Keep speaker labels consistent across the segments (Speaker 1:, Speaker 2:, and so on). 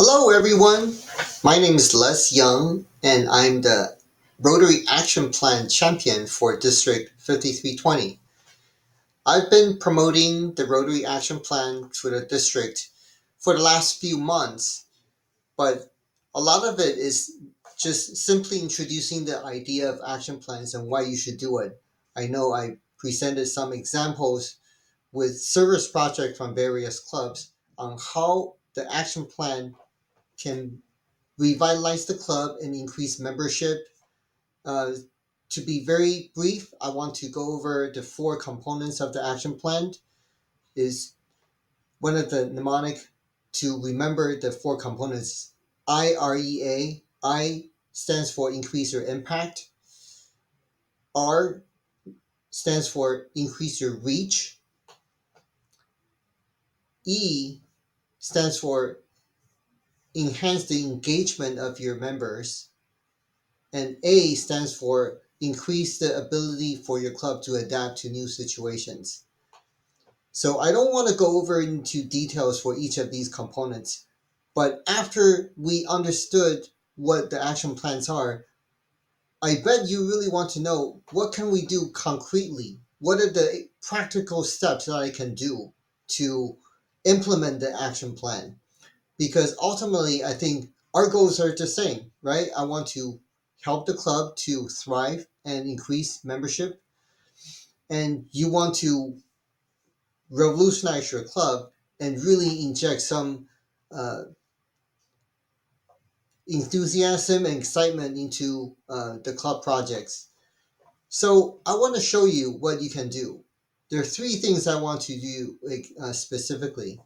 Speaker 1: Hello, everyone. My name is Les Young, and I'm the Rotary Action Plan champion for District 5320. I've been promoting the Rotary Action Plan for the district for the last few months, but a lot of it is just simply introducing the idea of action plans and why you should do it. I know I presented some examples with service projects from various clubs on how the action plan can revitalize the club and increase membership. Uh, to be very brief, I want to go over the four components of the action plan. Is one of the mnemonic to remember the four components. IREA. I stands for increase your impact. R stands for increase your reach. E stands for enhance the engagement of your members. And A stands for increase the ability for your club to adapt to new situations. So I don't want to go over into details for each of these components, but after we understood what the action plans are, I bet you really want to know what can we do concretely? What are the practical steps that I can do to implement the action plan? Because ultimately, I think our goals are the same, right? I want to help the club to thrive and increase membership, and you want to revolutionize your club and really inject some uh, enthusiasm and excitement into the club projects. So I want to show you what you can do. There are three things I want to do specifically.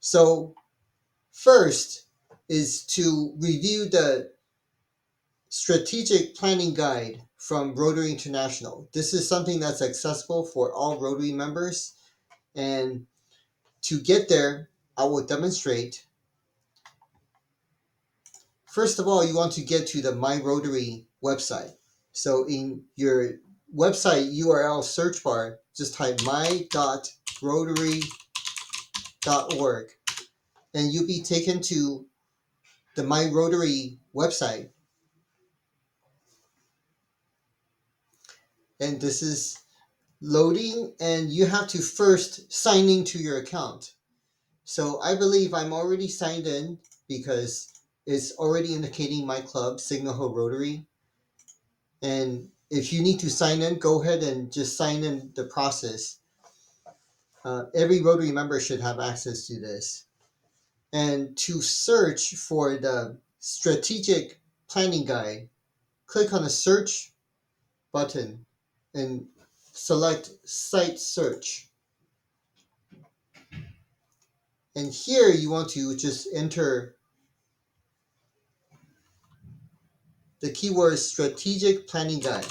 Speaker 1: So first is to review the strategic planning guide from Rotary International. This is something that's accessible for all Rotary members. And to get there, I will demonstrate. First of all, you want to get to the My Rotary website. So in your website URL search bar, just type my.rotary.org and you'll be taken to the My Rotary website. And this is loading, and you have to first sign into your account. So I believe I'm already signed in because it's already indicating my club, Signal Hill Rotary. And if you need to sign in, go ahead and just sign in the process. Every Rotary member should have access to this. And to search for the strategic planning guide, click on the search button and select site search. And here you want to just enter the keyword strategic planning guide.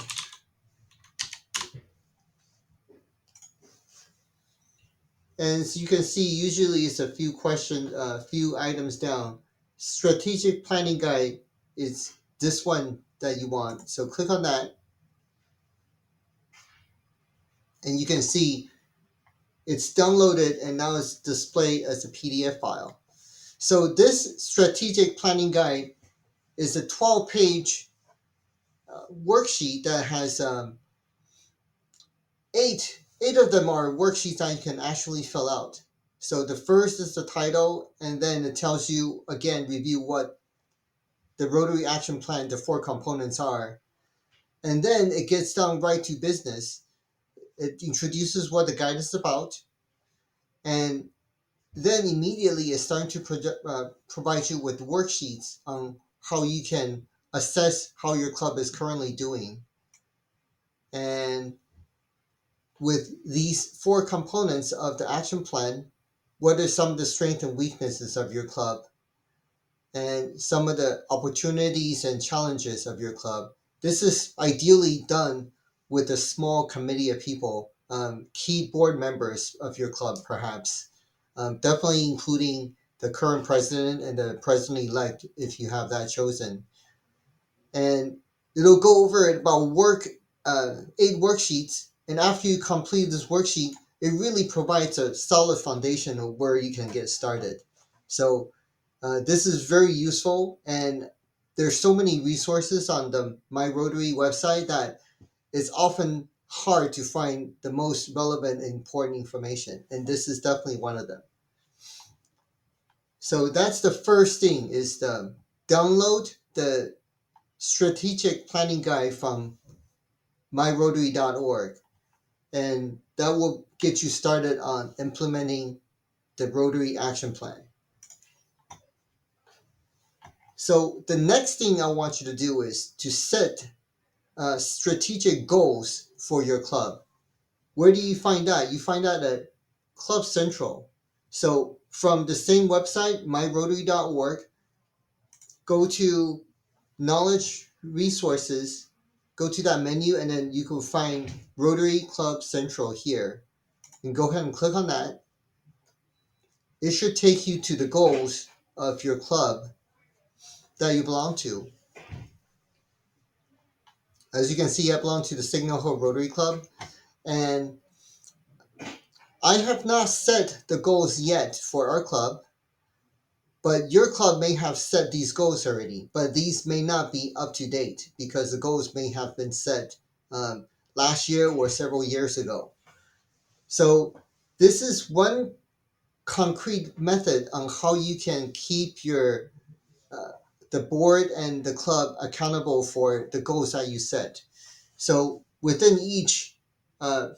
Speaker 1: And as you can see, usually it's a few questions, few items down. Strategic planning guide is this one that you want. So click on that, and you can see it's downloaded and now it's displayed as a PDF file. So this strategic planning guide is a 12-page worksheet that has eight of them are worksheets that you can actually fill out. So the first is the title, and then it tells you again, review what the Rotary Action Plan, the four components are. And then it gets down right to business. It introduces what the guide is about, and then immediately it's starting to provide you with worksheets on how you can assess how your club is currently doing. And with these four components of the action plan, what are some of the strengths and weaknesses of your club, and some of the opportunities and challenges of your club. This is ideally done with a small committee of people, key board members of your club, perhaps, definitely including the current president and the president-elect if you have that chosen. And it'll go over it about eight worksheets. And after you complete this worksheet, it really provides a solid foundation of where you can get started. So This is very useful, and there's so many resources on the My Rotary website that it's often hard to find the most relevant and important information, and this is definitely one of them. So that's the first thing, is the download the strategic planning guide from myrotary.org, and that will get you started on implementing the Rotary Action Plan. So the next thing I want you to do is to set strategic goals for your club. Where do you find that? You find that at Club Central. So from the same website, myrotary.org, go to Knowledge Resources, go to that menu, and then you can find Rotary Club Central here. And go ahead and click on that. It should take you to the goals of your club that you belong to. As you can see, I belong to the Signal Hill Rotary Club, and I have not set the goals yet for our club, but your club may have set these goals already, but these may not be up to date because the goals may have been set last year or several years ago. So this is one concrete method on how you can keep your the board and the club accountable for the goals that you set. So within each,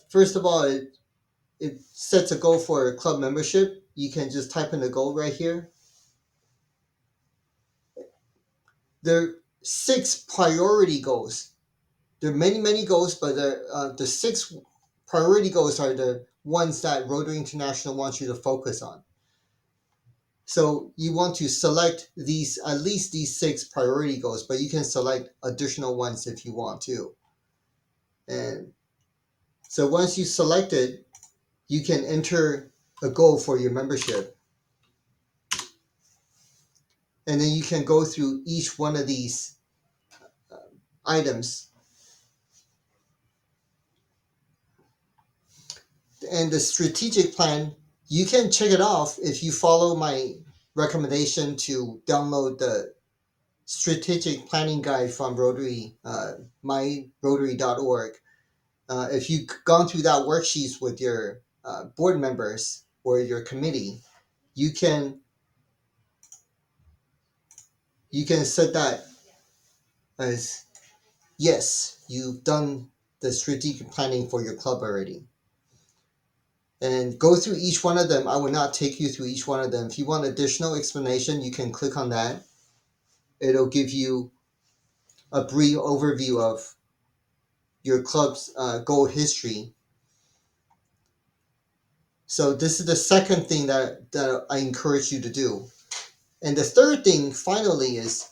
Speaker 1: first of all, it sets a goal for club membership. You can just type in the goal right here. There are 6 priority goals. There are many goals, but the 6 priority goals are the ones that Rotary International wants you to focus on. So you want to select these, at least these 6 priority goals, but you can select additional ones if you want to. And so once you select it, you can enter a goal for your membership. And then you can go through each one of these items. And the strategic plan, you can check it off if you follow my recommendation to download the strategic planning guide from Rotary, myrotary.org. If you've gone through that worksheets with your board members or your committee, you can set that as yes, you've done the strategic planning for your club already. And go through each one of them. I will not take you through each one of them. If you want additional explanation, you can click on that. It'll give you a brief overview of your club's goal history. So this is the second thing that I encourage you to do. And the third thing, finally, is,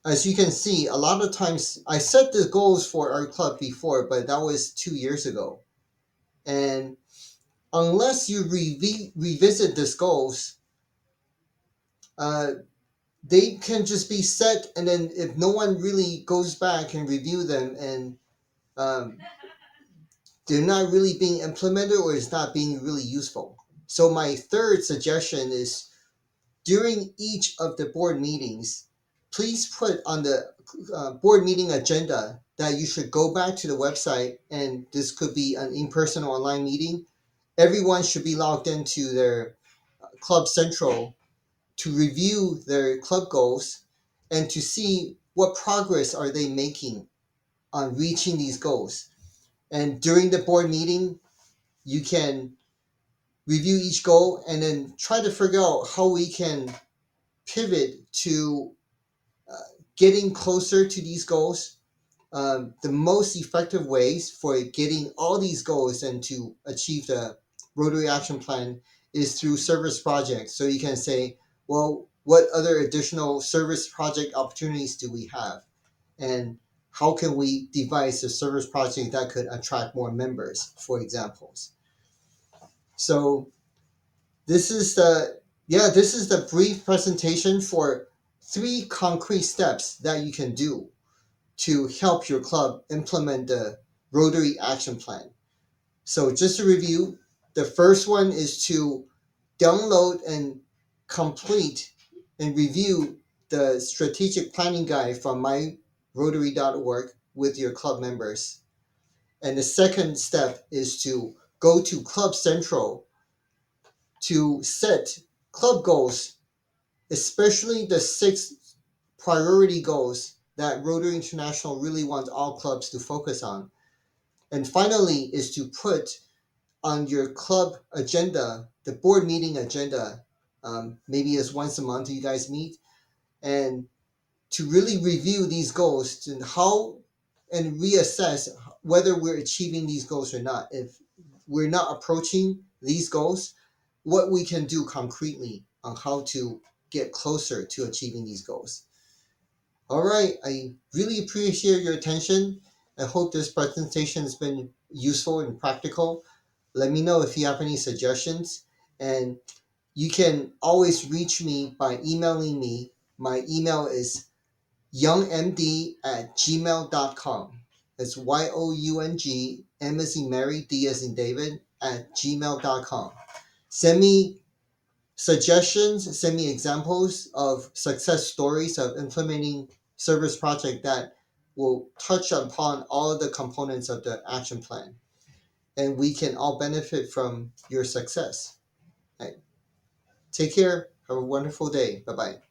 Speaker 1: as you can see, a lot of times I set the goals for our club before, but that was 2 years ago. And unless you revisit these goals, they can just be set, and then if no one really goes back and review them, and um, they're not really being implemented or it's not being really useful. So my third suggestion is, during each of the board meetings, please put on the board meeting agenda that you should go back to the website, and this could be an in-person or online meeting. Everyone should be logged into their Club Central to review their club goals and to see what progress are they making on reaching these goals. And during the board meeting, you can review each goal and then try to figure out how we can pivot to getting closer to these goals. The most effective ways for getting all these goals and to achieve the Rotary Action Plan is through service projects. So you can say, well, what other additional service project opportunities do we have? And how can we devise a service project that could attract more members, for examples? So this is the brief presentation for 3 concrete steps that you can do to help your club implement the Rotary Action Plan. So just to review, the first one is to download and complete and review the strategic planning guide from myrotary.org with your club members. And the second step is to go to Club Central to set club goals, especially the 6 priority goals that Rotary International really wants all clubs to focus on. And finally, is to put on your club agenda, the board meeting agenda, maybe as once a month you guys meet, and to really review these goals and how and reassess whether we're achieving these goals or not. If we're not approaching these goals, what we can do concretely on how to get closer to achieving these goals. All right, I really appreciate your attention. I hope this presentation has been useful and practical. Let me know if you have any suggestions, and you can always reach me by emailing me. My email is youngmd@gmail.com. It's YOUNG, M as in Mary, D as in David, @gmail.com. Send me suggestions, send me examples of success stories of implementing service project that will touch upon all of the components of the action plan. And we can all benefit from your success. Right. Take care. Have a wonderful day. Bye bye.